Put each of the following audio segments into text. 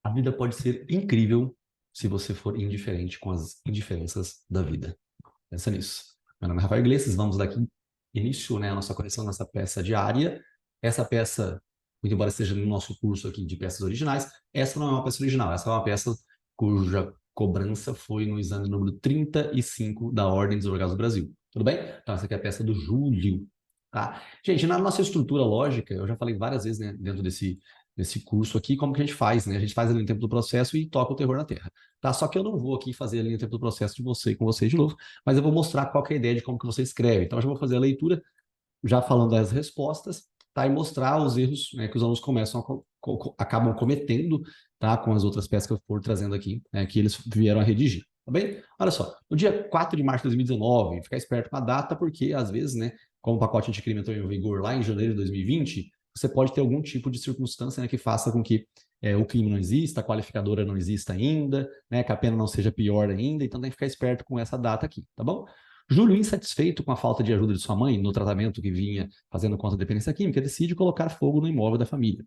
A vida pode ser incrível se você for indiferente com as indiferenças da vida. Pensa nisso. Meu nome é Rafael Iglesias, vamos dar aqui início, né, à nossa correção nessa peça diária. Essa peça, muito embora esteja no nosso curso aqui de peças originais, essa não é uma peça original, essa é uma peça cuja cobrança foi no exame número 35 da Ordem dos Advogados do Brasil. Tudo bem? Então essa aqui é a peça do Júlio. Tá? Gente, na nossa estrutura lógica, eu já falei várias vezes, né, dentro desse curso aqui, como que a gente faz, né? A gente faz a linha do tempo do processo e toca o terror na terra, tá? Só que eu não vou aqui fazer a linha do tempo do processo de você com vocês de novo, mas eu vou mostrar qual que é a ideia de como que você escreve. Então, eu já vou fazer a leitura, já falando das respostas, tá? E mostrar os erros, né, que os alunos acabam cometendo, tá? Com as outras peças que eu for trazendo aqui, né, que eles vieram a redigir, tá bem? Olha só, no dia 4 de março de 2019, ficar esperto com a data, porque às vezes, né, como o pacote anticrime entrou em vigor lá em janeiro de 2020, você pode ter algum tipo de circunstância, né, que faça com que o crime não exista, a qualificadora não exista ainda, né, que a pena não seja pior ainda, então tem que ficar esperto com essa data aqui, tá bom? Júlio, insatisfeito com a falta de ajuda de sua mãe no tratamento que vinha fazendo contra a dependência química, decide colocar fogo no imóvel da família,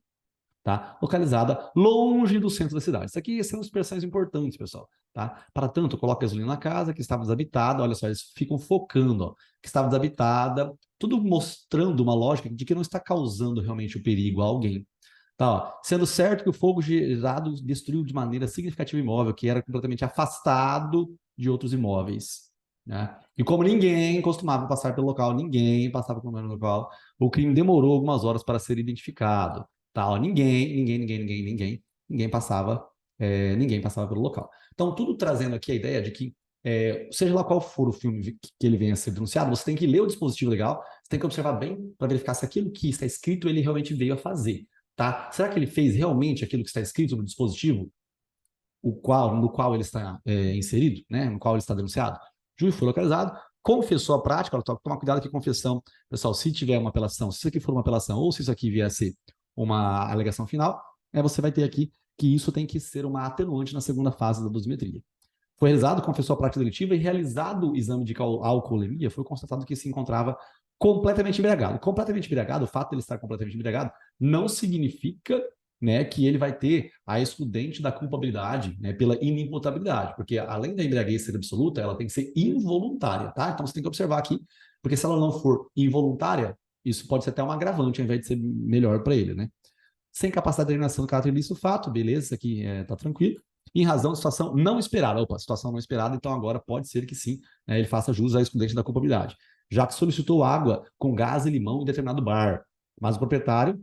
tá? Localizada longe do centro da cidade. Isso aqui são expressões importantes, pessoal, tá? Para tanto, coloca gasolina na casa que estava desabitada, olha só, eles ficam focando, ó, que estava desabitada, tudo mostrando uma lógica de que não está causando realmente o perigo a alguém. Tá, ó. Sendo certo que o fogo gerado destruiu de maneira significativa o imóvel, que era completamente afastado de outros imóveis. Né? E como ninguém costumava passar pelo local, ninguém passava pelo local, o crime demorou algumas horas para ser identificado. Tá? Ó, ninguém passava, ninguém passava pelo local. Então, tudo trazendo aqui a ideia de que, seja lá qual for o filme que ele venha a ser denunciado, você tem que ler o dispositivo legal, você tem que observar bem para verificar se aquilo que está escrito ele realmente veio a fazer. Tá? Será que ele fez realmente aquilo que está escrito no dispositivo, no qual ele está inserido, né? No qual ele está denunciado? Júlio foi localizado, confessou a prática, toma cuidado que confissão, pessoal, se tiver uma apelação, se isso aqui for uma apelação ou se isso aqui vier a ser uma alegação final, você vai ter aqui que isso tem que ser uma atenuante na segunda fase da dosimetria. Foi realizado, confessou a prática delitiva e realizado o exame de alcoolemia, foi constatado que se encontrava completamente embriagado. Completamente embriagado, o fato de ele estar completamente embriagado não significa, né, que ele vai ter a excludente da culpabilidade, né, pela inimputabilidade, porque além da embriaguez ser absoluta, ela tem que ser involuntária, tá? Então você tem que observar aqui, porque se ela não for involuntária, isso pode ser até um agravante ao invés de ser melhor para ele, né? Sem capacidade de alienação do caráter ilícito do fato, beleza, isso aqui tá tranquilo. Em razão de situação não esperada. Opa, situação não esperada, então agora pode ser que sim, né, ele faça jus à excludente da culpabilidade. Já que solicitou água com gás e limão em determinado bar, mas o proprietário,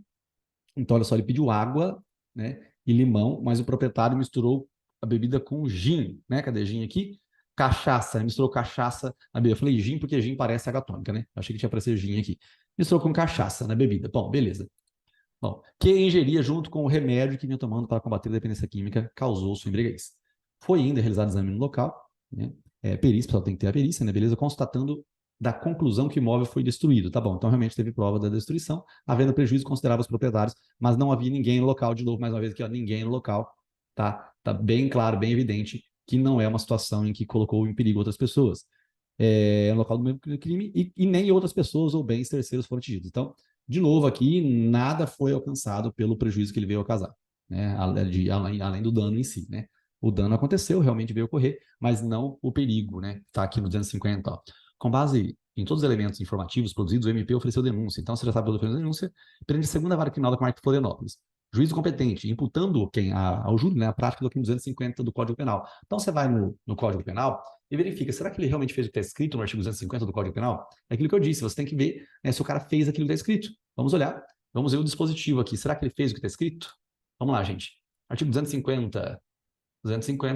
então olha só, ele pediu água, né, e limão, mas o proprietário misturou a bebida com gin, né? Cadê gin aqui? Cachaça, misturou cachaça na bebida. Eu falei gin porque gin parece água tônica, né? Eu achei que tinha para ser gin aqui. Misturou com cachaça na bebida. Bom, beleza. Bom, que ingeria junto com o remédio que vinha tomando para combater a dependência química causou sua embriaguez. Foi ainda realizado exame no local, né? Perícia, pessoal tem que ter a perícia, né? Beleza? Constatando da conclusão que o imóvel foi destruído. Tá bom, então realmente teve prova da destruição, havendo prejuízo considerável aos proprietários, mas não havia ninguém no local. De novo, mais uma vez aqui, ó, ninguém no local. Tá bem claro, bem evidente que não é uma situação em que colocou em perigo outras pessoas. É um local do mesmo crime e nem outras pessoas ou bens terceiros foram atingidos. Então, de novo aqui, nada foi alcançado pelo prejuízo que ele veio a causar, né? Além do dano em si, né? O dano aconteceu, realmente veio ocorrer, mas não o perigo, né? Está aqui no 250, ó. Com base em todos os elementos informativos produzidos, o MP ofereceu denúncia. Então, você já sabe pela denúncia, prende a segunda vara criminal da comarca de Florianópolis. Juízo competente, imputando ao júri, né, a prática do crime 250 do Código Penal. Então, você vai no Código Penal e verifica, será que ele realmente fez o que está escrito no artigo 250 do Código Penal? É aquilo que eu disse, você tem que ver, né, se o cara fez aquilo que está escrito. Vamos olhar, vamos ver o dispositivo aqui. Será que ele fez o que está escrito? Vamos lá, gente. Artigo 250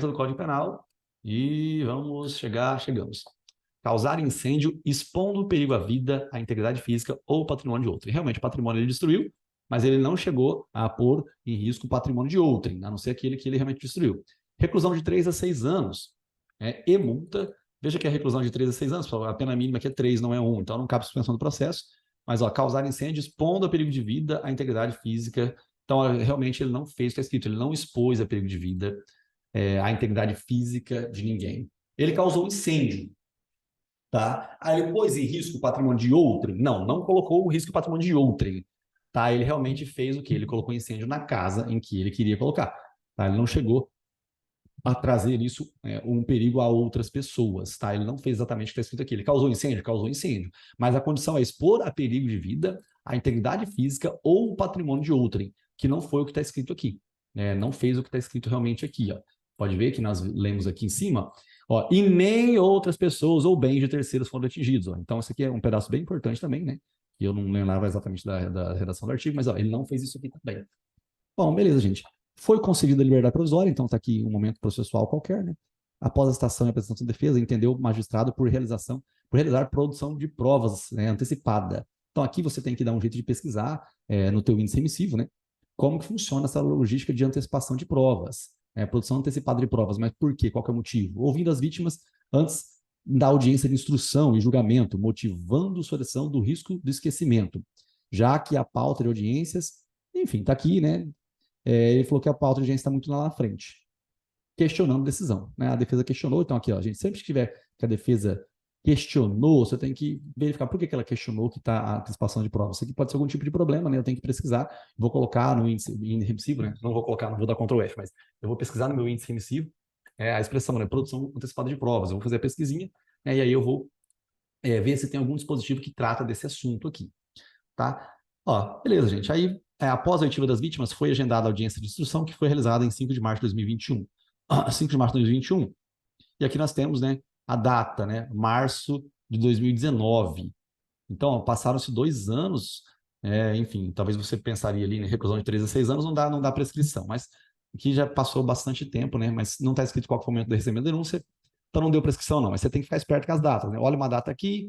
do Código Penal e chegamos. Causar incêndio expondo o perigo à vida, à integridade física ou patrimônio de outro. E realmente o patrimônio ele destruiu, mas ele não chegou a pôr em risco o patrimônio de outrem, a não ser aquele que ele realmente destruiu. Reclusão de 3 a 6 anos e multa. Veja que a reclusão de 3 a 6 anos, a pena mínima aqui é 3, não é 1, então não cabe suspensão do processo. Mas, ó, causar incêndio expondo a perigo de vida, à integridade física. Então, realmente, ele não fez o que é escrito, ele não expôs a perigo de vida, à integridade física de ninguém. Ele causou incêndio, tá? Aí ele pôs em risco o patrimônio de outrem? Não colocou o risco do patrimônio de outrem, tá? Ele realmente fez o quê? Ele colocou incêndio na casa em que ele queria colocar, tá? Ele não chegou a trazer isso, um perigo a outras pessoas, tá? Ele não fez exatamente o que está escrito aqui. Ele causou incêndio? Causou incêndio. Mas a condição é expor a perigo de vida, a integridade física ou o patrimônio de outrem, que não foi o que está escrito aqui. Não fez o que está escrito realmente aqui, ó. Pode ver que nós lemos aqui em cima, ó, e nem outras pessoas ou bens de terceiros foram atingidos, ó. Então, esse aqui é um pedaço bem importante também, né? Que eu não lembrava exatamente da redação do artigo, mas ó, ele não fez isso aqui também. Bom, beleza, gente. Foi concedida a liberdade provisória, então está aqui um momento processual qualquer, né? Após a citação e apresentação de defesa, entendeu o magistrado por realizar produção de provas, né, antecipada. Então aqui você tem que dar um jeito de pesquisar no teu índice remissivo, né? Como que funciona essa logística de antecipação de provas, produção antecipada de provas, mas por quê? Qual que é o motivo? Ouvindo as vítimas antes da audiência de instrução e julgamento, motivando solução do risco do esquecimento, já que a pauta de audiências, enfim, está aqui, né? Ele falou que a pauta de audiência está muito lá na frente, questionando a decisão, né? A defesa questionou, então aqui, ó, gente, sempre que tiver que a defesa questionou, você tem que verificar por que ela questionou que está a antecipação de prova. Isso aqui pode ser algum tipo de problema, né? Eu tenho que pesquisar, vou colocar no índice remissivo, né? Não vou colocar, não vou dar Ctrl F, mas eu vou pesquisar no meu índice remissivo a expressão, né? Produção antecipada de provas. Eu vou fazer a pesquisinha, né? E aí eu vou ver se tem algum dispositivo que trata desse assunto aqui, tá? Ó, beleza, gente. Aí, após a oitiva das vítimas, foi agendada a audiência de instrução, que foi realizada em 5 de março de 2021. 5 de março de 2021. E aqui nós temos, né, a data, né, março de 2019. Então, passaram-se 2 anos, enfim, talvez você pensaria ali, né, reclusão de 3 a 6 anos, não dá prescrição, mas aqui já passou bastante tempo, né, mas não está escrito qual foi o momento do recebimento da denúncia, então não deu prescrição não, mas você tem que ficar esperto com as datas, né, olha uma data aqui,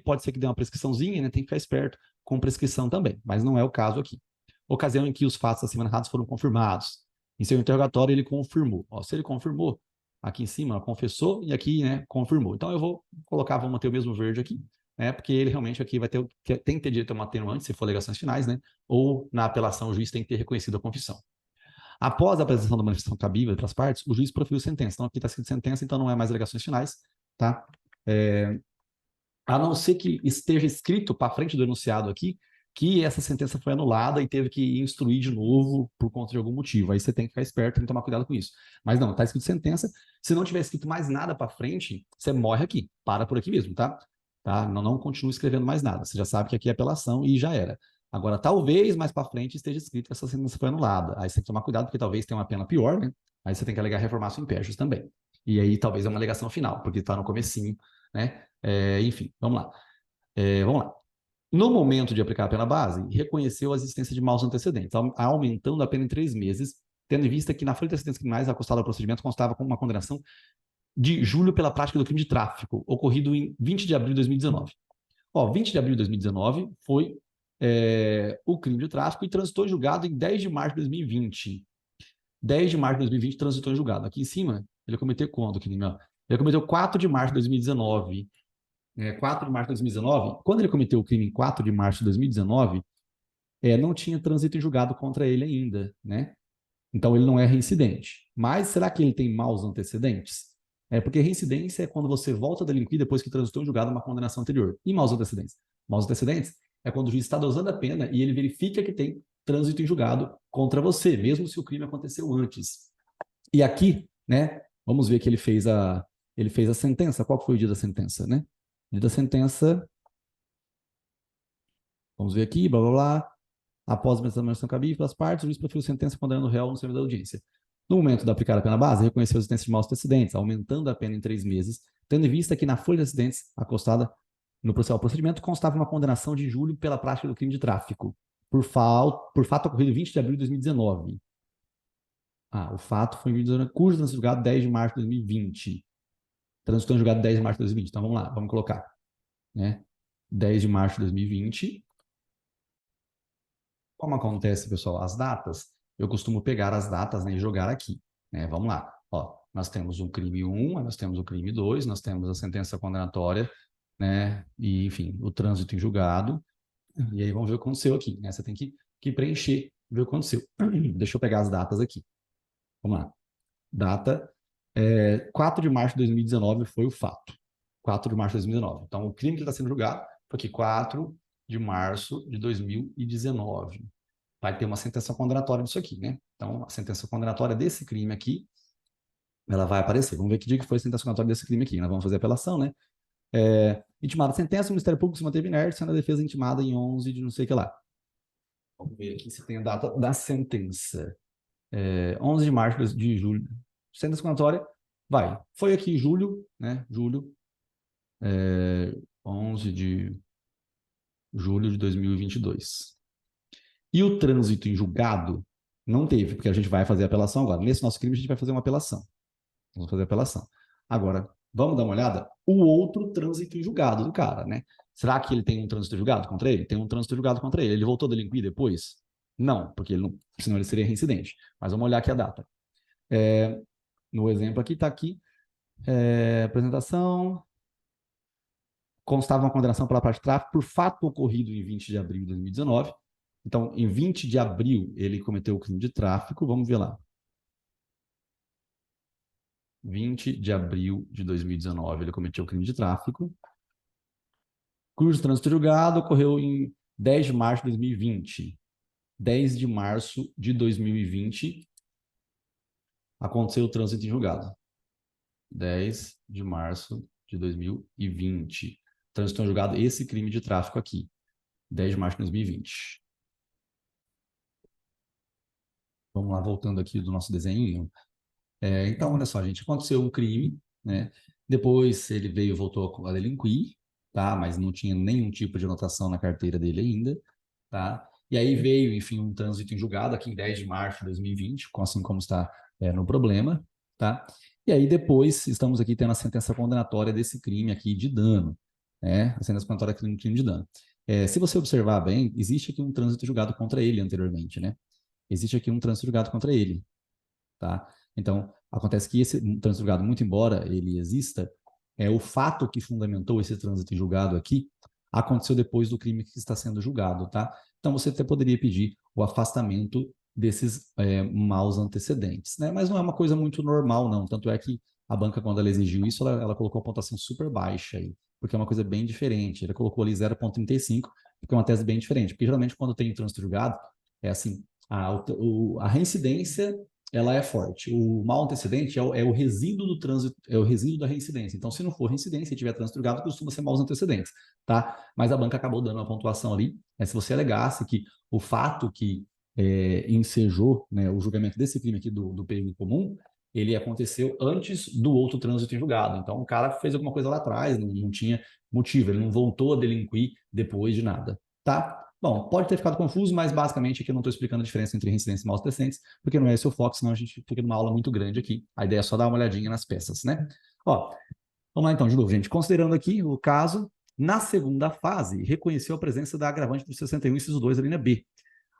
pode ser que dê uma prescriçãozinha, né, tem que ficar esperto com prescrição também, mas não é o caso aqui. Ocasião em que os fatos acima narrados foram confirmados. Em seu interrogatório, ele confirmou. Ó, se ele confirmou, aqui em cima, confessou, e aqui, né, confirmou. Então, eu vou colocar, vou manter o mesmo verde aqui, porque ele realmente aqui tem que ter direito a uma atenuante, se for alegações finais, né, ou na apelação o juiz tem que ter reconhecido a confissão. Após a apresentação da manifestação cabível das partes, o juiz proferiu sentença. Então, aqui está escrito sentença, então não é mais alegações finais, tá? A não ser que esteja escrito para frente do enunciado aqui que essa sentença foi anulada e teve que instruir de novo por conta de algum motivo. Aí você tem que ficar esperto e tomar cuidado com isso. Mas não, está escrito sentença. Se não tiver escrito mais nada para frente, você morre aqui. Para por aqui mesmo, tá? Não continue escrevendo mais nada. Você já sabe que aqui é apelação e já era. Agora, talvez mais para frente esteja escrito que essa sentença foi anulada. Aí você tem que tomar cuidado, porque talvez tenha uma pena pior, né? Aí você tem que alegar reformação impégios também. E aí talvez é uma alegação final, porque está no comecinho, né? Enfim, vamos lá. Vamos lá. No momento de aplicar a pena base, reconheceu a existência de maus antecedentes, aumentando a pena em 3 meses, tendo em vista que na folha de antecedentes criminais acostada ao procedimento constava com uma condenação de julho pela prática do crime de tráfico, ocorrido em 20 de abril de 2019. 20 de abril de 2019 foi o crime de tráfico e transitou em julgado em 10 de março de 2020. 10 de março de 2020 transitou em julgado. Aqui em cima, ele cometeu quando o crime? Ele cometeu 4 de março de 2019. 4 de março de 2019, quando ele cometeu o crime em 4 de março de 2019, não tinha trânsito em julgado contra ele ainda, né? Então ele não é reincidente. Mas será que ele tem maus antecedentes? Porque reincidência é quando você volta a delinquir depois que transitou em julgado uma condenação anterior. E maus antecedentes? Maus antecedentes é quando o juiz está dosando a pena e ele verifica que tem trânsito em julgado contra você, mesmo se o crime aconteceu antes. E aqui, né, vamos ver que ele fez a sentença. Qual foi o dia da sentença, né? O dia da sentença, vamos ver aqui, blá, blá, blá. Após a examinação cabível pelas partes, o juiz proferiu sentença condenando o réu no servidor da audiência. No momento de aplicar a pena base, reconheceu a existência de maus antecedentes, aumentando a pena em 3 meses, tendo em vista que na folha de antecedentes acostada no procedimento constava uma condenação de julho pela prática do crime de tráfico, por fato ocorrido 20 de abril de 2019. O fato foi em 2019, cujo transitou em julgado 10 de março de 2020. Transitou em julgado 10 de março de 2020. Então vamos lá, vamos colocar, né? 10 de março de 2020. Como acontece, pessoal, as datas, eu costumo pegar as datas, né, e jogar aqui, né? Vamos lá. Nós temos o crime 1, nós temos o crime 2, nós temos a sentença condenatória, né? E, enfim, o trânsito em julgado. E aí vamos ver o que aconteceu aqui, né? Você tem que preencher, ver o que aconteceu. Deixa eu pegar as datas aqui. Vamos lá. Data 4 de março de 2019 foi o fato. 4 de março de 2019. Então, o crime que está sendo julgado foi aqui, 4 de março de 2019. Vai ter uma sentença condenatória disso aqui, né? Então, a sentença condenatória desse crime aqui, ela vai aparecer. Vamos ver que dia que foi a sentença condenatória desse crime aqui. Nós vamos fazer a apelação, né? Intimada a sentença, o Ministério Público se manteve inerte, sendo a defesa intimada em 11 de não sei o que lá. Vamos ver aqui se tem a data da sentença. 11 de março de julho. Sentença condenatória, vai. Foi aqui julho, né? Julho. 11 de julho de 2022. E o trânsito em julgado não teve, porque a gente vai fazer a apelação agora. Nesse nosso crime, a gente vai fazer uma apelação. Vamos fazer a apelação. Agora, vamos dar uma olhada? O outro trânsito em julgado do cara, né? Será que ele tem um trânsito julgado contra ele? Tem um trânsito julgado contra ele. Ele voltou a delinquir depois? Não, porque ele não, senão ele seria reincidente. Mas vamos olhar aqui a data. No exemplo aqui, está aqui. Apresentação. Constava uma condenação pela parte de tráfico por fato ocorrido em 20 de abril de 2019. Então, em 20 de abril, ele cometeu o crime de tráfico. Vamos ver lá. 20 de abril de 2019, ele cometeu o crime de tráfico. Cujo trânsito julgado ocorreu em 10 de março de 2020. 10 de março de 2020, aconteceu o trânsito em julgado. 10 de março de 2020. Trânsito em julgado, esse crime de tráfico aqui. 10 de março de 2020. Vamos lá, voltando aqui do nosso desenho. Então, olha só, gente, aconteceu um crime, né? Depois ele veio, voltou a delinquir, tá? Mas não tinha nenhum tipo de anotação na carteira dele ainda, tá? E aí veio, enfim, um trânsito em julgado aqui em 10 de março de 2020, assim como está no problema, tá? E aí depois estamos aqui tendo a sentença condenatória desse crime aqui de dano, né? A sentença condenatória do crime de dano. Se você observar bem, existe aqui um trânsito julgado contra ele anteriormente, né? Existe aqui um trânsito julgado contra ele, tá? Então, acontece que esse trânsito julgado, muito embora ele exista, o fato que fundamentou esse trânsito julgado aqui aconteceu depois do crime que está sendo julgado, tá? Então, você até poderia pedir o afastamento desses maus antecedentes, né? Mas não é uma coisa muito normal, não. Tanto é que a banca, quando ela exigiu isso, ela colocou a pontuação super baixa aí, porque é uma coisa bem diferente. Ela colocou ali 0,35, porque é uma tese bem diferente. Porque geralmente, quando tem trânsito julgado, é assim, a reincidência ela é forte. O mal antecedente é o resíduo do trânsito, é o resíduo da reincidência. Então, se não for reincidência e tiver trânsito julgado, costuma ser maus antecedentes, tá? Mas a banca acabou dando uma pontuação ali. Se você alegasse que o fato que ensejou, né, o julgamento desse crime aqui do perigo comum, ele aconteceu antes do outro trânsito em julgado. Então, o cara fez alguma coisa lá atrás, não tinha motivo, ele não voltou a delinquir depois de nada, tá? Bom, pode ter ficado confuso, mas basicamente aqui eu não estou explicando a diferença entre reincidência e maus antecedentes, porque não é esse o foco, senão a gente fica numa aula muito grande aqui. A ideia é só dar uma olhadinha nas peças, né? Ó, vamos lá então, de novo, gente. Considerando aqui o caso, na segunda fase, reconheceu a presença da agravante do 61, inciso 2, a linha B,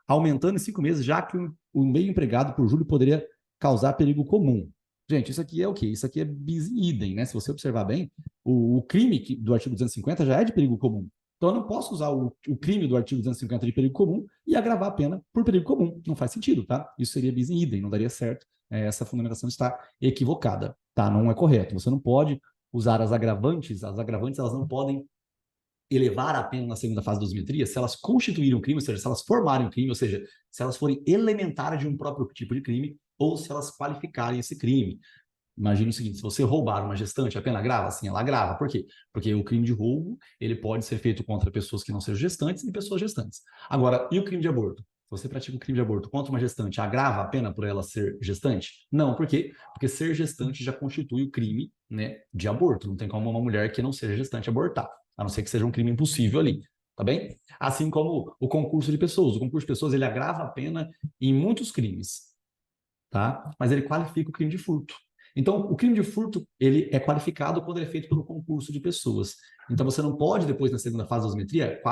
aumentando em 5 meses, já que o meio empregado por Júlio poderia causar perigo comum. Gente, isso aqui é o quê? Isso aqui é bis in idem, né? Se você observar bem, o crime do artigo 250 já é de perigo comum. Então, eu não posso usar o crime do artigo 250 de perigo comum e agravar a pena por perigo comum. Não faz sentido, tá? Isso seria bis in idem, não daria certo. Essa fundamentação está equivocada, tá? Não é correto. Você não pode usar as agravantes elas não podem elevar a pena na segunda fase da dosimetria se elas constituírem um crime, ou seja, se elas formarem um crime, ou seja, se elas forem elementares de um próprio tipo de crime, ou se elas qualificarem esse crime. Imagina o seguinte, se você roubar uma gestante, a pena agrava? Sim, ela agrava. Por quê? Porque o crime de roubo, ele pode ser feito contra pessoas que não sejam gestantes e pessoas gestantes. Agora, e o crime de aborto? Se você pratica um crime de aborto contra uma gestante, agrava a pena por ela ser gestante? Não, por quê? Porque ser gestante já constitui o crime, né, de aborto. Não tem como uma mulher que não seja gestante abortar, a não ser que seja um crime impossível ali, tá bem? Assim como o concurso de pessoas. O concurso de pessoas, ele agrava a pena em muitos crimes, tá? Mas ele qualifica o crime de furto. Então, o crime de furto, ele é qualificado quando ele é feito pelo concurso de pessoas. Então, você não pode, depois, na segunda fase da dosimetria,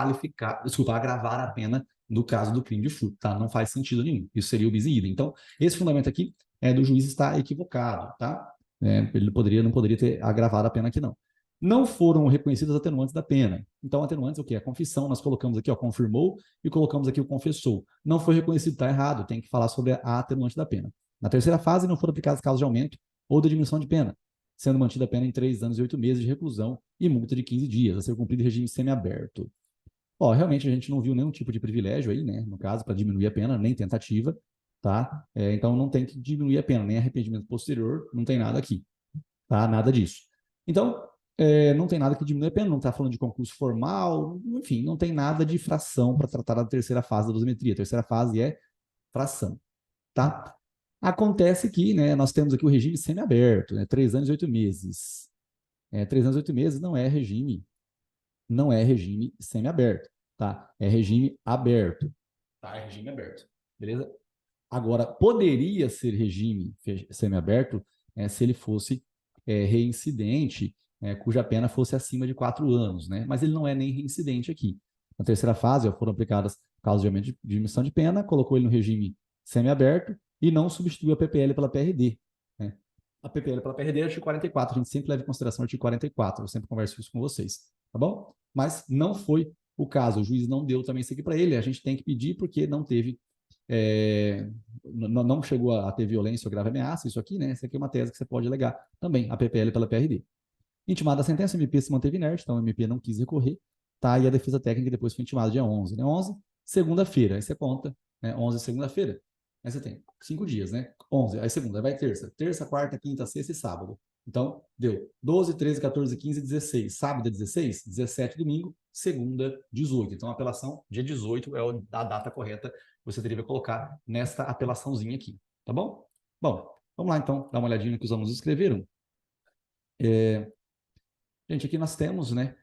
agravar a pena no caso do crime de furto, tá? Não faz sentido nenhum. Isso seria o bis in idem. Então, esse fundamento aqui do juiz está equivocado, tá? Ele não poderia ter agravado a pena aqui, não. Não foram reconhecidas atenuantes da pena. Então, atenuantes o quê? A confissão, nós colocamos aqui, ó, confirmou e colocamos aqui o confessou. Não foi reconhecido, está errado, tem que falar sobre a atenuante da pena. Na terceira fase, não foram aplicadas causas de aumento ou de diminuição de pena, sendo mantida a pena em 3 anos e 8 meses de reclusão e multa de 15 dias, a ser cumprida em regime semiaberto. Ó, realmente a gente não viu nenhum tipo de privilégio aí, né, no caso, para diminuir a pena, nem tentativa. tá? Então não tem que diminuir a pena, nem arrependimento posterior, não tem nada aqui, tá? Nada disso. Então, não tem nada que diminua a pena, não está falando de concurso formal, enfim, não tem nada de fração para tratar da terceira fase da dosimetria. A terceira fase é fração, tá? Acontece que, né, nós temos aqui o regime semiaberto, né, 3 anos e 8 meses. 3 anos e 8 meses não é regime semiaberto, tá? É regime aberto, tá? É regime aberto, beleza? Agora, poderia ser regime semiaberto se ele fosse reincidente, cuja pena fosse acima de 4 anos, né? Mas ele não é nem reincidente aqui. Na terceira fase, foram aplicadas causas de diminuição de pena, colocou ele no regime semiaberto e não substituiu a PPL pela PRD. Né? A PPL pela PRD é artigo 44, a gente sempre leva em consideração o artigo 44, eu sempre converso isso com vocês, tá bom? Mas não foi o caso, o juiz não deu também isso aqui para ele, a gente tem que pedir porque não teve não chegou a ter violência ou grave ameaça, isso aqui, né? Isso aqui é uma tese que você pode alegar também, a PPL pela PRD. Intimada a sentença, o MP se manteve inerte, então o MP não quis recorrer, tá? E a defesa técnica depois foi intimada dia 11, né? 11, segunda-feira, aí você conta, né? 11, segunda-feira, aí você tem 5 dias, né? 11, aí segunda, aí vai terça, quarta, quinta, sexta e sábado. Então, deu 12, 13, 14, 15, 16. Sábado é 16, 17, domingo, segunda, 18. Então, a apelação, dia 18 é a data correta que você deveria colocar nesta apelaçãozinha aqui, tá bom? Bom, vamos lá então, dar uma olhadinha no que os alunos escreveram. Gente, aqui nós temos, né,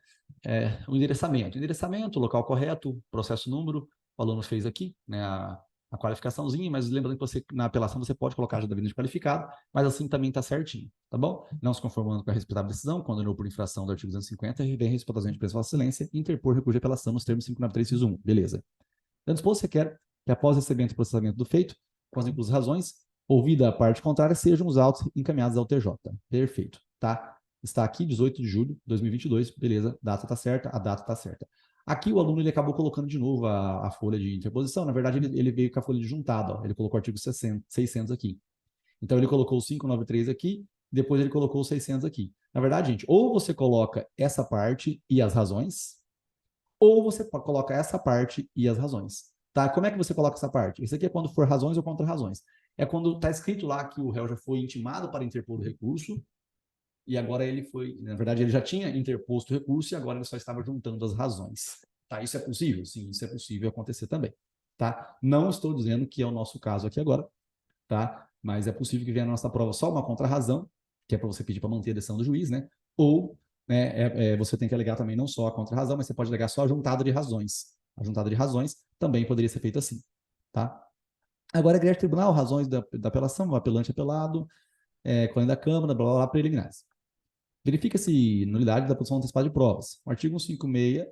o endereçamento. Endereçamento, local correto, processo número, o aluno fez aqui, né, a qualificaçãozinha, mas lembrando que você, na apelação, você pode colocar já de qualificado, mas assim também está certinho, tá bom? Não se conformando com a respeitável decisão, condenou por infração do artigo 250, vem responsabilização de preço de excelência e interpor recurso de apelação nos termos 593, 1. Beleza. Então, disposto, você quer que após o recebimento e processamento do feito, com as inclusas razões, ouvida a parte contrária, sejam os autos encaminhados ao TJ. Perfeito, tá? Está aqui, 18 de julho de 2022, beleza, data está certa, a data está certa. Aqui o aluno ele acabou colocando de novo a folha de interposição, na verdade ele veio com a folha de juntado, ó. Ele colocou o artigo 600 aqui. Então ele colocou o 593 aqui, depois ele colocou o 600 aqui. Na verdade, gente, ou você coloca essa parte e as razões, ou você coloca essa parte e as razões. Tá? Como é que você coloca essa parte? Isso aqui é quando for razões ou contra-razões. É quando está escrito lá que o réu já foi intimado para interpor o recurso, e agora ele foi, na verdade, ele já tinha interposto o recurso e agora ele só estava juntando as razões. Tá? Isso é possível? Sim, isso é possível acontecer também. Tá? Não estou dizendo que é o nosso caso aqui agora, tá? Mas é possível que venha na nossa prova só uma contra-razão, que é para você pedir para manter a decisão do juiz, né? Ou você tem que alegar também não só a contra-razão, mas você pode alegar só a juntada de razões. A juntada de razões também poderia ser feita assim, tá? Agora, agrega tribunal, razões da apelação, o apelante apelado, colônia da Câmara, blá, blá, blá, preliminares. Verifica-se nulidade da produção antecipada de provas. O artigo 156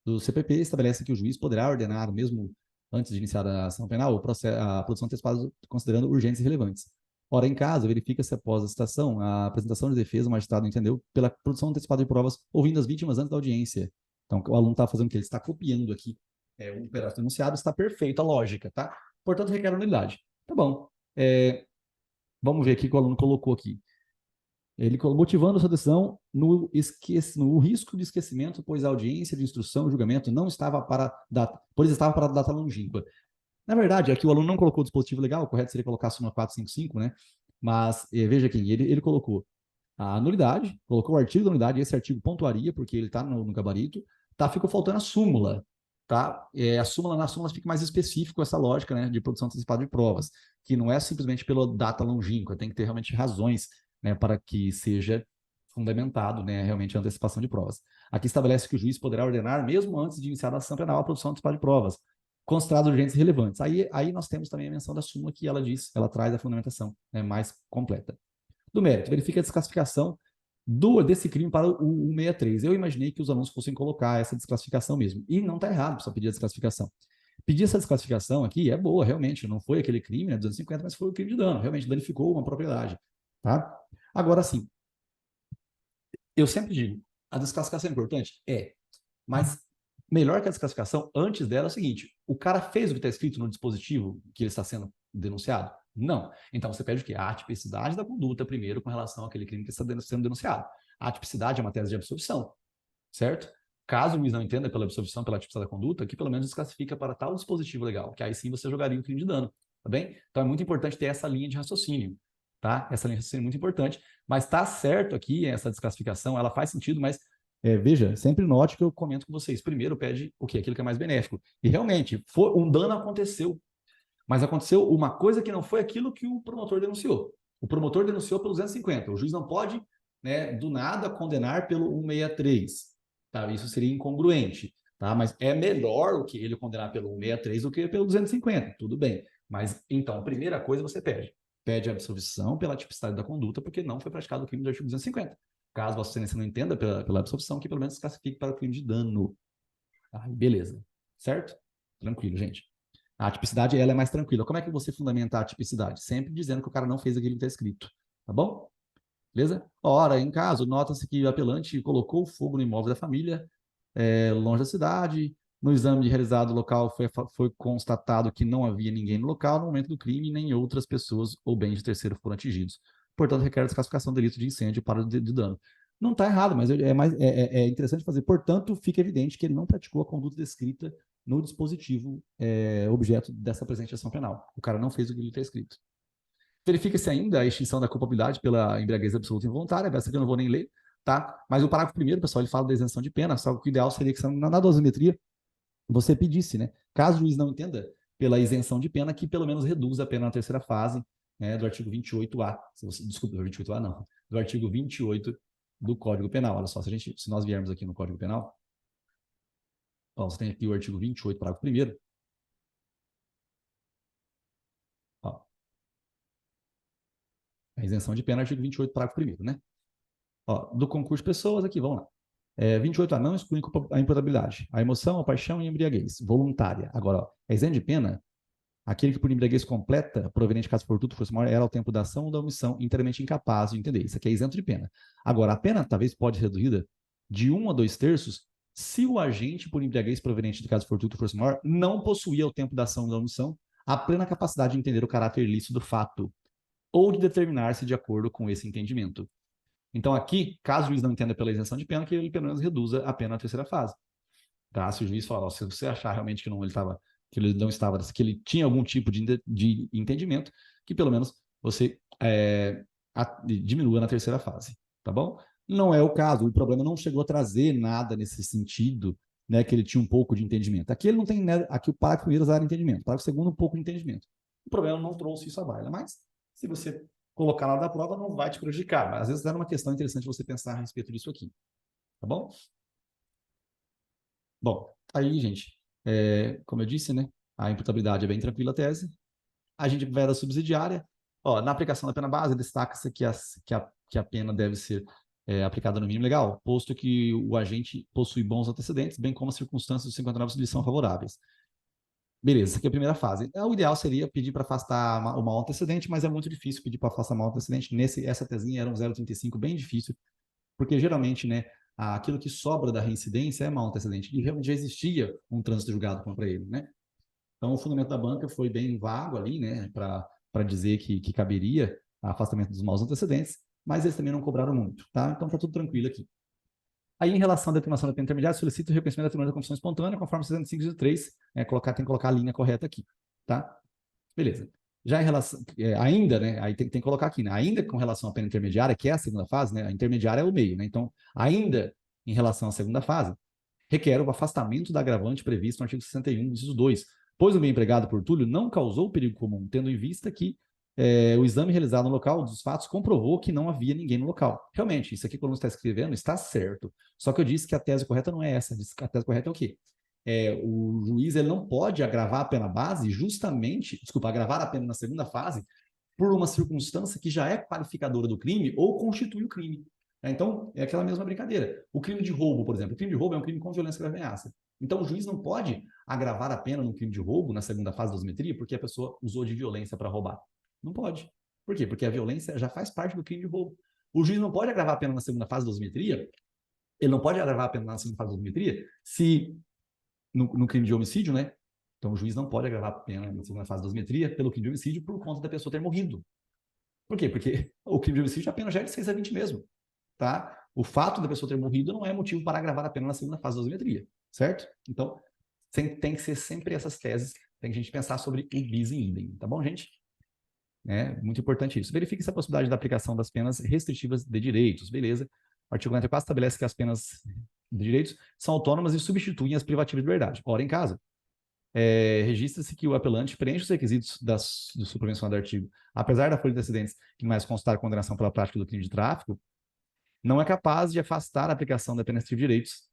do CPP estabelece que o juiz poderá ordenar, mesmo antes de iniciar a ação penal, a produção antecipada considerando urgentes e relevantes. Ora, em caso, verifica-se após a citação, a apresentação de defesa, o magistrado entendeu, pela produção antecipada de provas, ouvindo as vítimas antes da audiência. Então, o aluno está fazendo o quê? Ele está copiando aqui um pedaço do enunciado, está perfeito a lógica, tá? Portanto, requer nulidade. Tá bom. Vamos ver aqui o que o aluno colocou aqui. Ele motivando sua decisão no risco de esquecimento, pois a audiência de instrução e julgamento não estava para data, pois estava para data longínqua. Na verdade, aqui o aluno não colocou o dispositivo legal, o correto seria colocar a súmula 455, né? Mas veja aqui, ele colocou a nulidade, colocou o artigo da nulidade, esse artigo pontuaria, porque ele está no gabarito, tá? Ficou faltando a súmula, tá? Na súmula fica mais específico essa lógica, né, de produção antecipada de provas, que não é simplesmente pela data longínqua, tem que ter realmente razões, né, para que seja fundamentado, né, realmente a antecipação de provas. Aqui estabelece que o juiz poderá ordenar, mesmo antes de iniciar a ação penal, a produção antecipada de provas, consideradas urgentes e relevantes. Aí nós temos também a menção da súmula que ela diz, ela traz a fundamentação, né, mais completa. Do mérito, verifica a desclassificação desse crime para o 163. Eu imaginei que os alunos fossem colocar essa desclassificação mesmo. E não está errado só pedir a desclassificação. Pedir essa desclassificação aqui é boa, realmente. Não foi aquele crime, né, 250, mas foi o crime de dano. Realmente danificou uma propriedade. Tá? Agora, sim, eu sempre digo, a desclassificação é importante? É. Mas melhor que a desclassificação, antes dela é o seguinte, o cara fez o que está escrito no dispositivo que ele está sendo denunciado? Não. Então você pede o quê? A atipicidade da conduta primeiro com relação àquele crime que está sendo denunciado. A atipicidade é uma tese de absolvição, certo? Caso o juiz não entenda pela absolvição, pela atipicidade da conduta, que pelo menos desclassifica para tal dispositivo legal, que aí sim você jogaria o crime de dano. tá bem? Então é muito importante ter essa linha de raciocínio, tá? Essa linha de raciocínio é muito importante, mas tá certo aqui, essa desclassificação, ela faz sentido, mas veja, sempre note que eu comento com vocês. Primeiro pede o quê? Aquilo que é mais benéfico. E realmente, um dano aconteceu, mas aconteceu uma coisa que não foi aquilo que o promotor denunciou. O promotor denunciou pelo 250. O juiz não pode, né, do nada, condenar pelo 163. Tá? Isso seria incongruente. Tá? Mas é melhor o que ele condenar pelo 163 do que pelo 250. Tudo bem. Mas, então, a primeira coisa você pede. Pede a absolvição pela tipicidade da conduta, porque não foi praticado o crime do artigo 250. Caso Vossa Excelência não entenda pela absolvição, que pelo menos classifique para o crime de dano. Aí, beleza. Certo? Tranquilo, gente. A tipicidade, ela é mais tranquila. Como é que você fundamenta a tipicidade? Sempre dizendo que o cara não fez aquilo que está escrito. Tá bom? Beleza? Ora, em caso, nota-se que o apelante colocou fogo no imóvel da família, longe da cidade. No exame realizado no local foi constatado que não havia ninguém no local no momento do crime, nem outras pessoas ou bens de terceiro foram atingidos. Portanto, requer a desclassificação do delito de incêndio para de dano. Não está errado, mas é interessante fazer. Portanto, fica evidente que ele não praticou a conduta descrita no dispositivo objeto dessa presente ação penal. O cara não fez o que ele está escrito. Verifica-se ainda a extinção da culpabilidade pela embriaguez absoluta e involuntária, essa que eu não vou nem ler, tá? Mas o parágrafo primeiro, pessoal, ele fala da isenção de pena, só que o ideal seria que na dosimetria você pedisse, né? Caso o juiz não entenda, pela isenção de pena, que pelo menos reduza a pena na terceira fase, né, do artigo 28A. Desculpa, 28A não, do artigo 28 do Código Penal. Olha só, se nós viermos aqui no Código Penal, ó, você tem aqui o artigo 28, parágrafo primeiro. Ó, a isenção de pena, artigo 28, parágrafo primeiro, né? Ó, do concurso de pessoas, aqui, vamos lá. 28A, não exclui a imputabilidade. A emoção, a paixão e a embriaguez, voluntária. Agora, ó, a isenta de pena, aquele que por embriaguez completa, proveniente de caso fortuito, força maior, era ao tempo da ação ou da omissão, inteiramente incapaz de entender. Isso aqui é isento de pena. Agora, a pena talvez pode ser reduzida de 1 a 2/3 se o agente por embriaguez proveniente de caso fortuito, força maior, não possuía ao tempo da ação ou da omissão a plena capacidade de entender o caráter ilícito do fato ou de determinar-se de acordo com esse entendimento. Então, aqui, caso o juiz não entenda pela isenção de pena, que ele pelo menos reduza a pena na terceira fase. Tá? Se o juiz falar, se você achar realmente que ele não estava, que ele tinha algum tipo de entendimento, que pelo menos você diminua na terceira fase, tá bom? Não é o caso, o problema não chegou a trazer nada nesse sentido, né, que ele tinha um pouco de entendimento. Aqui ele não tem, né, aqui o parágrafo primeiro era entendimento, o parágrafo segundo um pouco de entendimento. O problema não trouxe isso à baila, mas se você colocar lá da prova, não vai te prejudicar, mas às vezes era uma questão interessante você pensar a respeito disso aqui, tá bom? Bom, aí, gente, como eu disse, né, a imputabilidade é bem tranquila a tese. A gente vai da subsidiária. Ó, na aplicação da pena base, destaca-se que a pena deve ser aplicada no mínimo legal, posto que o agente possui bons antecedentes, bem como as circunstâncias dos 59 lhe são favoráveis. Beleza, essa aqui é a primeira fase. O ideal seria pedir para afastar o mau antecedente, mas é muito difícil pedir para afastar o mau antecedente. Essa tesinha era um 0,35, bem difícil, porque geralmente, né, aquilo que sobra da reincidência é mau antecedente, e realmente já existia um trânsito julgado contra ele, né? Então, o fundamento da banca foi bem vago ali, né, para dizer que caberia afastamento dos maus antecedentes, mas eles também não cobraram muito, tá? Então, tá tudo tranquilo aqui. Aí, em relação à determinação da pena intermediária, solicito o reconhecimento da atenuante da confissão espontânea, conforme 65 tem que colocar a linha correta aqui, tá? Beleza. Já em relação, ainda, né, aí tem que colocar aqui, né, ainda com relação à pena intermediária, que é a segunda fase, né, a intermediária é o meio, né, então, ainda em relação à segunda fase, requer o afastamento da agravante previsto no artigo 61, inciso 2, pois o bem empregado por Túlio não causou perigo comum, tendo em vista que o exame realizado no local dos fatos comprovou que não havia ninguém no local. Realmente, isso aqui, quando você está escrevendo, está certo. Só que eu disse que a tese correta não é essa. A tese correta é o quê? O juiz ele não pode agravar a pena base agravar a pena na segunda fase por uma circunstância que já é qualificadora do crime ou constitui o crime. Então, é aquela mesma brincadeira. O crime de roubo, por exemplo, o crime de roubo é um crime com violência grave e ameaça. Então, o juiz não pode agravar a pena no crime de roubo, na segunda fase da dosimetria, porque a pessoa usou de violência para roubar. Não pode. Por quê? Porque a violência já faz parte do crime de roubo. O juiz não pode agravar a pena na segunda fase da dosimetria, ele não pode agravar a pena na segunda fase da dosimetria se, no crime de homicídio, né? Então, o juiz não pode agravar a pena na segunda fase da dosimetria pelo crime de homicídio por conta da pessoa ter morrido. Por quê? Porque o crime de homicídio a pena já é de 6 a 20 mesmo, tá? O fato da pessoa ter morrido não é motivo para agravar a pena na segunda fase da dosimetria, certo? Então, tem que ser sempre essas teses tem que a gente pensar sobre o bis in idem, tá bom, gente? É muito importante isso. Verifique se a possibilidade da aplicação das penas restritivas de direitos, beleza? O artigo 44 estabelece que as penas de direitos são autônomas e substituem as privativas de liberdade. Ora, em casa, registra-se que o apelante preenche os requisitos do suplemento do artigo, apesar da folha de antecedentes que mais constar a condenação pela prática do crime de tráfico, não é capaz de afastar a aplicação da pena restritiva de direitos,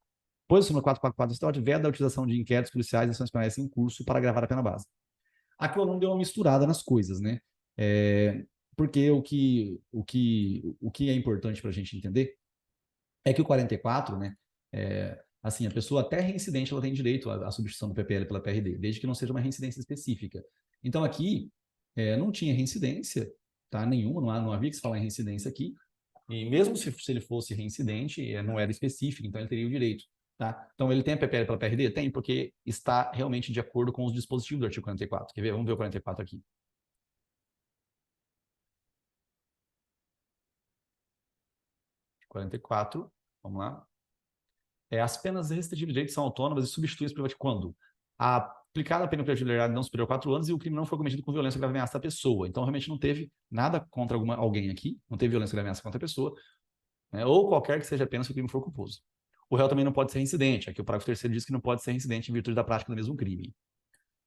pois o número 444 do Estado veda a utilização de inquéritos policiais e ações penais em curso para agravar a pena base. Aqui o aluno deu uma misturada nas coisas, né? Porque o que é importante para a gente entender é que o 44, né? Assim, a pessoa até reincidente, ela tem direito à substituição do PPL pela PRD, desde que não seja uma reincidência específica. Então, aqui, não tinha reincidência, tá? Nenhuma, não havia que se falar em reincidência aqui, e mesmo se ele fosse reincidente, não era específico, então ele teria o direito, tá? Então, ele tem a PPL pela PRD? Tem, porque está realmente de acordo com os dispositivos do artigo 44. Quer ver? Vamos ver o 44 aqui. 44, vamos lá. As penas restritivas de direitos são autônomas e substituem as privativas quando a aplicada a pena privativa de liberdade não superior a 4 anos e o crime não foi cometido com violência ou grave ameaça à pessoa. Então, realmente não teve nada contra alguém aqui, não teve violência ou grave ameaça contra a pessoa, né, ou qualquer que seja a pena se o crime for culposo. O réu também não pode ser reincidente. Aqui o parágrafo 3º diz que não pode ser reincidente em virtude da prática do mesmo crime.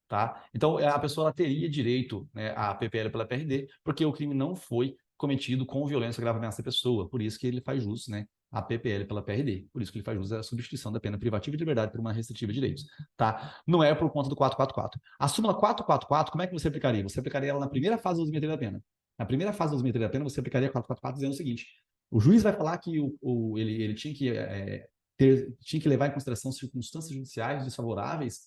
Tá? Então, a pessoa ela teria direito, né, à PPL pela PRD, porque o crime não foi cometido com violência ou grave ameaça à pessoa. Por isso que ele faz jus, né, a PPL pela PRD. Por isso que ele faz jus à substituição da pena privativa de liberdade por uma restritiva de direitos. Tá? Não é por conta do 444. A súmula 444, como é que você aplicaria? Você aplicaria ela na primeira fase da dosimetria da pena. Na primeira fase da dosimetria da pena, você aplicaria 444 dizendo o seguinte: o juiz vai falar que ele tinha tinha que levar em consideração circunstâncias judiciais desfavoráveis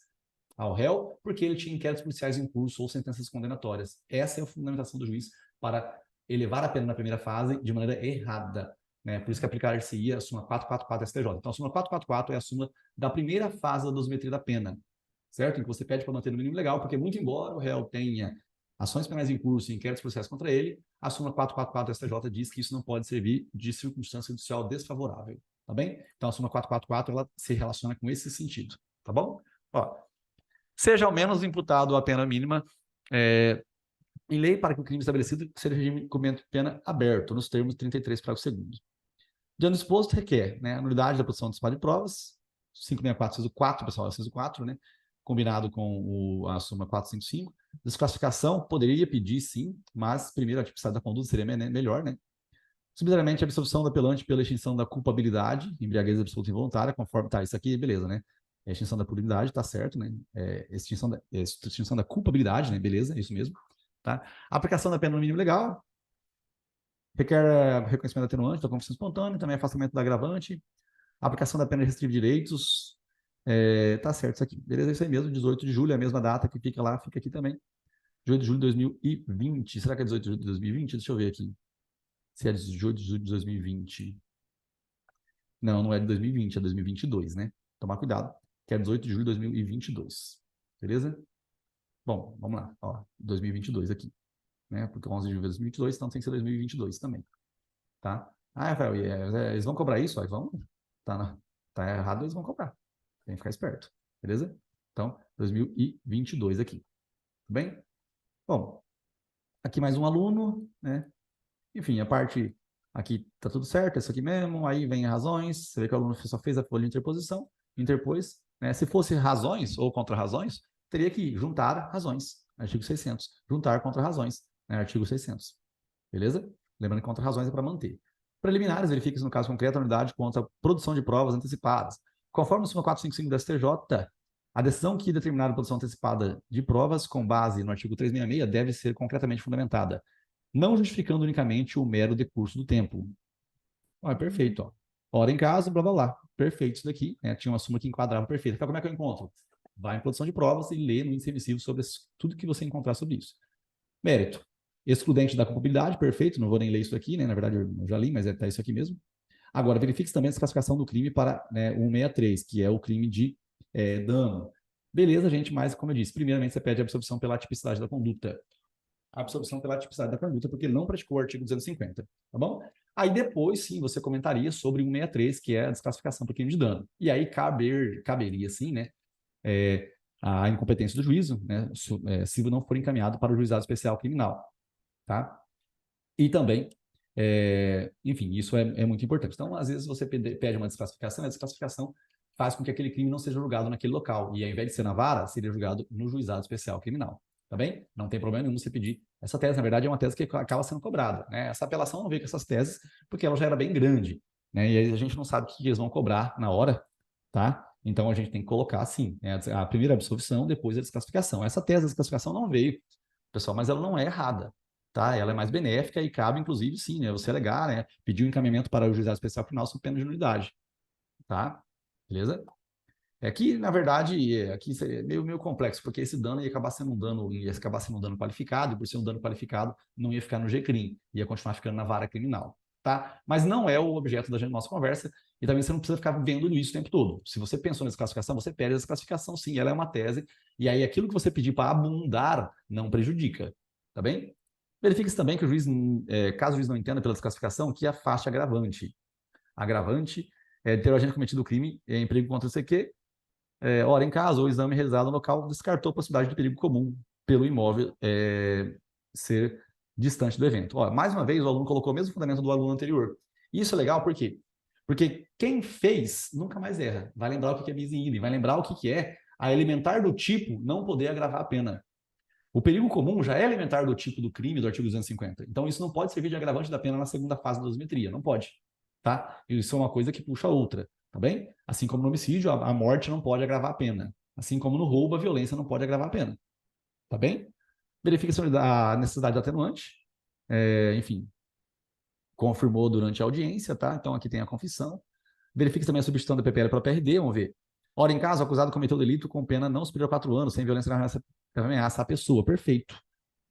ao réu, porque ele tinha inquéritos policiais em curso ou sentenças condenatórias. Essa é a fundamentação do juiz para elevar a pena na primeira fase de maneira errada. Né? Por isso que aplicar-se-ia a súmula 444 STJ. Então, a súmula 444 é a súmula da primeira fase da dosimetria da pena, certo? Em que você pede para manter no mínimo legal, porque muito embora o réu tenha ações penais em curso e inquéritos policiais contra ele, a súmula 444 STJ diz que isso não pode servir de circunstância judicial desfavorável, tá bem? Então, a súmula 444, ela se relaciona com esse sentido, tá bom? Ó, seja ao menos imputado a pena mínima em lei para que o crime estabelecido seja regime de cumprimento de pena aberto, nos termos 33, parágrafo 2º. Diante do exposto, requer, né, a nulidade da produção antecipada de provas, 564, inciso 4, pessoal, inciso 4, né, combinado com a súmula 455. Desclassificação, poderia pedir, sim, mas primeiro a tipicidade da conduta seria melhor, né? Subsidiariamente, a absolvição do apelante pela extinção da culpabilidade, embriaguez absoluta e involuntária, conforme tá, isso aqui, beleza, né? Extinção da punibilidade, tá certo, né? Extinção da culpabilidade, né? Beleza, isso mesmo. Tá? A aplicação da pena no mínimo legal requer reconhecimento da atenuante, da confissão espontânea, também afastamento da agravante, a aplicação da pena restritiva de direitos, tá certo isso aqui. Beleza, é isso aí mesmo, 18 de julho, é a mesma data que fica lá, fica aqui também. 18 de julho de 2020. Será que é 18 de julho de 2020? Deixa eu ver aqui. Se é 18 de julho de 2020. Não, não é de 2020, é 2022, né? Tomar cuidado, que é 18 de julho de 2022. Beleza? Bom, vamos lá. Ó, 2022 aqui. Né? Porque 11 de julho de 2022, então tem que ser 2022 também. Tá? Ah, Rafael, eles vão cobrar isso? Aí vão. Tá errado, eles vão cobrar. Tem que ficar esperto. Beleza? Então, 2022 aqui. Tudo bem? Bom, aqui mais um aluno, né? Enfim, a parte aqui tá tudo certo, é isso aqui mesmo, aí vem razões, você vê que o aluno só fez a folha de interposição, interpôs, né? Se fosse razões ou contra-razões, teria que juntar razões, artigo 600, juntar contra-razões, né? Artigo 600, beleza? Lembrando que contra-razões é para manter. Preliminares, verifica-se no caso concreto a unidade contra a produção de provas antecipadas. Conforme o súmula 455 da STJ, a decisão que determinar a produção antecipada de provas com base no artigo 366 deve ser concretamente fundamentada, não justificando unicamente o mero decurso do tempo. É perfeito, ó. Hora em casa, blá blá blá. Perfeito isso daqui, né? Tinha uma súmula que enquadrava perfeito. Então, como é que eu encontro? Vai em produção de provas e lê no índice emissivo sobre tudo que você encontrar sobre isso. Mérito. Excludente da culpabilidade, perfeito. Não vou nem ler isso aqui, né? Na verdade, eu já li, mas tá isso aqui mesmo. Agora, verifique também a desclassificação do crime para, né, 163, que é o crime de dano. Beleza, gente, mas, como eu disse, primeiramente você pede a absolvição pela tipicidade da conduta. A absolvição pela tipicidade da conduta, porque ele não praticou o artigo 250, tá bom? Aí depois, sim, você comentaria sobre 163, que é a desclassificação por crime de dano. E aí caberia, sim, né, a incompetência do juízo, né, se não for encaminhado para o juizado especial criminal, tá? E também, enfim, isso é muito importante. Então, às vezes você pede uma desclassificação, e a desclassificação faz com que aquele crime não seja julgado naquele local, e ao invés de ser na vara, seria julgado no juizado especial criminal, tá bem? Não tem problema nenhum você pedir. Essa tese, na verdade, é uma tese que acaba sendo cobrada, né? Essa apelação não veio com essas teses, porque ela já era bem grande, né? E aí a gente não sabe o que eles vão cobrar na hora, tá? Então a gente tem que colocar assim, né, a primeira absolvição, depois a desclassificação. Essa tese da desclassificação não veio, pessoal, mas ela não é errada, tá? Ela é mais benéfica e cabe, inclusive, sim, né, você alegar, né, pedir um encaminhamento para o juizado especial final sob pena de nulidade, tá? Beleza? É que, na verdade, aqui é meio complexo, porque esse dano ia acabar sendo um dano qualificado, e por ser um dano qualificado, não ia ficar no G-Crime, ia continuar ficando na vara criminal, tá? Mas não é o objeto da nossa conversa, e também você não precisa ficar vendo isso o tempo todo. Se você pensou nessa classificação, você pede essa classificação, sim, ela é uma tese, e aí aquilo que você pedir para abundar não prejudica, tá bem? Verifique-se também que o juiz, caso o juiz não entenda pela desclassificação, que a faixa agravante. Agravante é ter o agente cometido o crime em perigo contra o CQ. Ora, em caso, o exame realizado no local descartou a possibilidade de perigo comum pelo imóvel ser distante do evento. Ó, mais uma vez, o aluno colocou o mesmo fundamento do aluno anterior. Isso é legal por quê? Porque quem fez nunca mais erra. Vai lembrar o que é bis in idem, vai lembrar o que é a elementar do tipo não poder agravar a pena. O perigo comum já é elementar do tipo do crime do artigo 250. Então, isso não pode servir de agravante da pena na segunda fase da dosimetria. Não pode. Tá? Isso é uma coisa que puxa a outra. Tá bem? Assim como no homicídio, a morte não pode agravar a pena. Assim como no roubo, a violência não pode agravar a pena. Tá bem? Verifica a necessidade de atenuante. Enfim, confirmou durante a audiência, tá? Então, aqui tem a confissão. Verifique também a substituição da PPL para PRD, vamos ver. Ora, em caso, o acusado cometeu o delito com pena não superior a 4 anos, sem violência na ameaça à pessoa. Perfeito.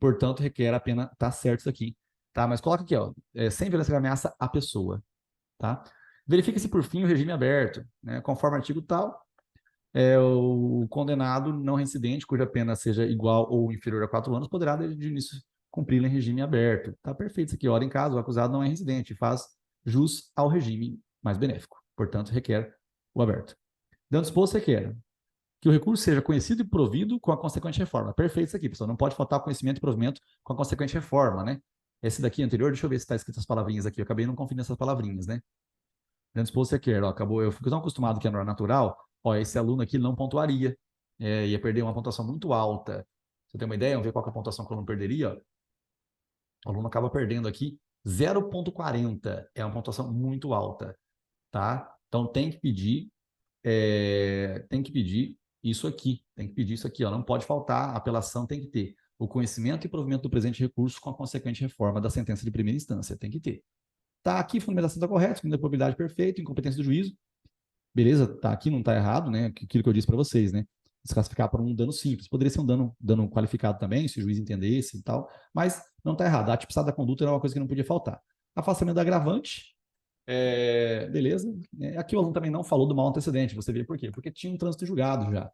Portanto, requer a pena, tá certo isso aqui. Tá? Mas coloca aqui, ó, sem violência na ameaça à pessoa. Tá? Verifique-se, por fim, o regime aberto. Né? Conforme o artigo tal, o condenado não reincidente, cuja pena seja igual ou inferior a 4 anos, poderá, de início, cumpri-la em regime aberto. Tá perfeito isso aqui. Ora, em caso, o acusado não é reincidente, faz jus ao regime mais benéfico. Portanto, requer o aberto. Dando disposto, requer que o recurso seja conhecido e provido com a consequente reforma. Perfeito isso aqui, pessoal. Não pode faltar conhecimento e provimento com a consequente reforma, né? Esse daqui anterior, deixa eu ver se está escrito as palavrinhas aqui. Eu acabei não conferindo essas palavrinhas, né? Dando disposto, requer. Ó, acabou. Eu fico tão acostumado que é natural. Ó, esse aluno aqui não pontuaria. Ia perder uma pontuação muito alta. Você tem uma ideia? Vamos ver qual é a pontuação que o aluno perderia? Ó. O aluno acaba perdendo aqui 0,40. É uma pontuação muito alta, tá? Então tem que pedir isso aqui, tem que pedir isso aqui, ó, não pode faltar, a apelação tem que ter o conhecimento e provimento do presente recurso com a consequente reforma da sentença de primeira instância, tem que ter. Tá aqui, fundamentação está correta, segunda probabilidade perfeita, incompetência do juízo, beleza, tá aqui, não tá errado, né, aquilo que eu disse para vocês, né, desclassificar por um dano simples, poderia ser um dano qualificado também, se o juiz entendesse e tal, mas não tá errado, a tipicidade da conduta era uma coisa que não podia faltar. Afastamento da agravante, beleza. Aqui o aluno também não falou do mal antecedente, você vê por quê? Porque tinha um trânsito julgado já.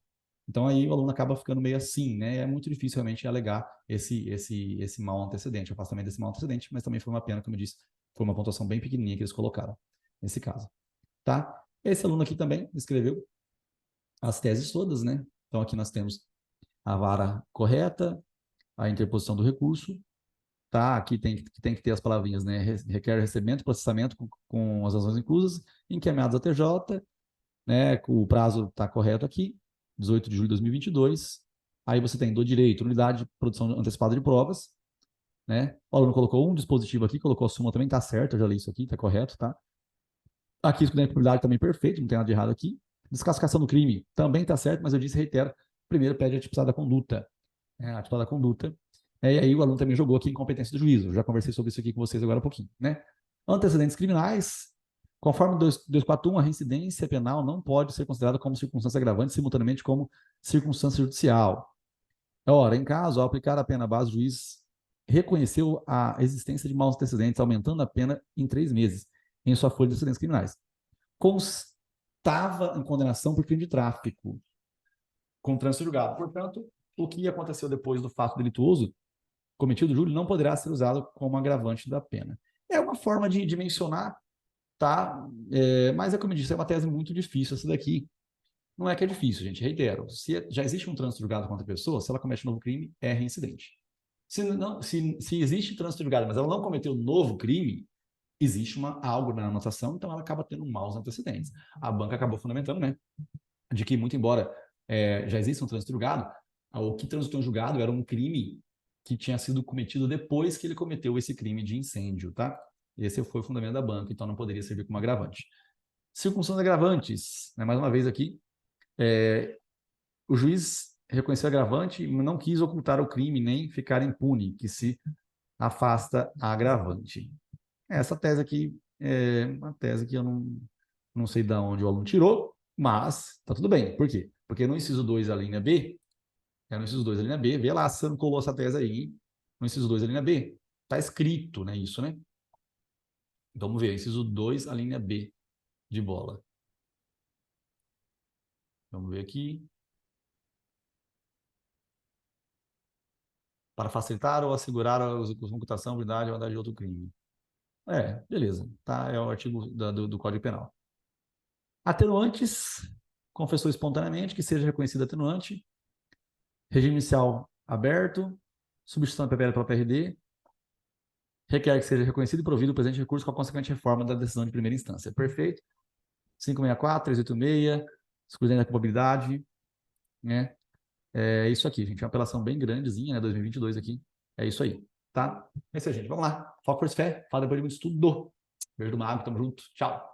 Então aí o aluno acaba ficando meio assim, né? É muito difícil realmente alegar esse mal antecedente, o afastamento desse mal antecedente, mas também foi uma pena, como eu disse, foi uma pontuação bem pequenininha que eles colocaram nesse caso, tá? Esse aluno aqui também escreveu as teses todas, né? Então aqui nós temos a vara correta, a interposição do recurso, tá? Aqui tem que ter as palavrinhas, né? Requer recebimento, processamento com as razões inclusas, encaminhados a TJ, né? O prazo está correto aqui, 18 de julho de 2022. Aí você tem do direito, unidade de produção antecipada de provas, né? O aluno colocou um dispositivo aqui, colocou a súmula também, tá certo, eu já li isso aqui, tá correto, tá? Aqui, escolhendo a probabilidade também perfeito, não tem nada de errado aqui. Desclassificação do crime também tá certo, mas eu disse, reitero, primeiro pede a tipicidade da conduta, a tipicidade da conduta. E aí o aluno também jogou aqui incompetência do juízo. Eu já conversei sobre isso aqui com vocês agora há pouquinho, né? Antecedentes criminais. Conforme 241, a reincidência penal não pode ser considerada como circunstância agravante simultaneamente como circunstância judicial. Ora, em caso, ao aplicar a pena base, o juiz reconheceu a existência de maus antecedentes, aumentando a pena em 3 meses em sua folha de antecedentes criminais. Constava em condenação por crime de tráfico com trânsito julgado. Portanto, o que aconteceu depois do fato delituoso cometido, Júlio, não poderá ser usado como agravante da pena. É uma forma de mencionar, tá? Mas é como eu disse, é uma tese muito difícil essa daqui. Não é que é difícil, gente, reitero. Se já existe um trânsito julgado contra a pessoa, se ela comete um novo crime, é reincidente. Se existe trânsito julgado, mas ela não cometeu um novo crime, existe algo na anotação, então ela acaba tendo maus antecedentes. A banca acabou fundamentando, né, de que, muito embora já exista um trânsito julgado, o que transitou em julgado era um crime que tinha sido cometido depois que ele cometeu esse crime de incêndio, tá? Esse foi o fundamento da banca, então não poderia servir como agravante. Circunstâncias agravantes, né, mais uma vez aqui, o juiz reconheceu agravante, mas não quis ocultar o crime nem ficar impune, que se afasta a agravante. Essa tese aqui é uma tese que eu não sei de onde o aluno tirou, mas tá tudo bem. Por quê? Porque no inciso 2, a linha B, no inciso 2, a linha B, vê lá se você não colou essa tese aí, no inciso 2, a linha B, tá escrito, né, isso, né? Vamos ver, inciso 2, a linha B de bola. Vamos ver aqui. Para facilitar ou assegurar a computação, blindagem ou de outro crime. Beleza. Tá, é o artigo do Código Penal. Atenuantes, confessou espontaneamente que seja reconhecido atenuante. Regime inicial aberto. Substituição PPL pela PRD. Requer que seja reconhecido e provido o presente recurso com a consequente reforma da decisão de primeira instância. Perfeito. 564, 386, excludendo a culpabilidade, né? É isso aqui, gente. É uma apelação bem grandezinha, né? 2022 aqui. É isso aí, tá? É isso aí, gente. Vamos lá. Foco, força, fé. Fala depois de muito estudo. Beijo do Mago. Tamo junto. Tchau.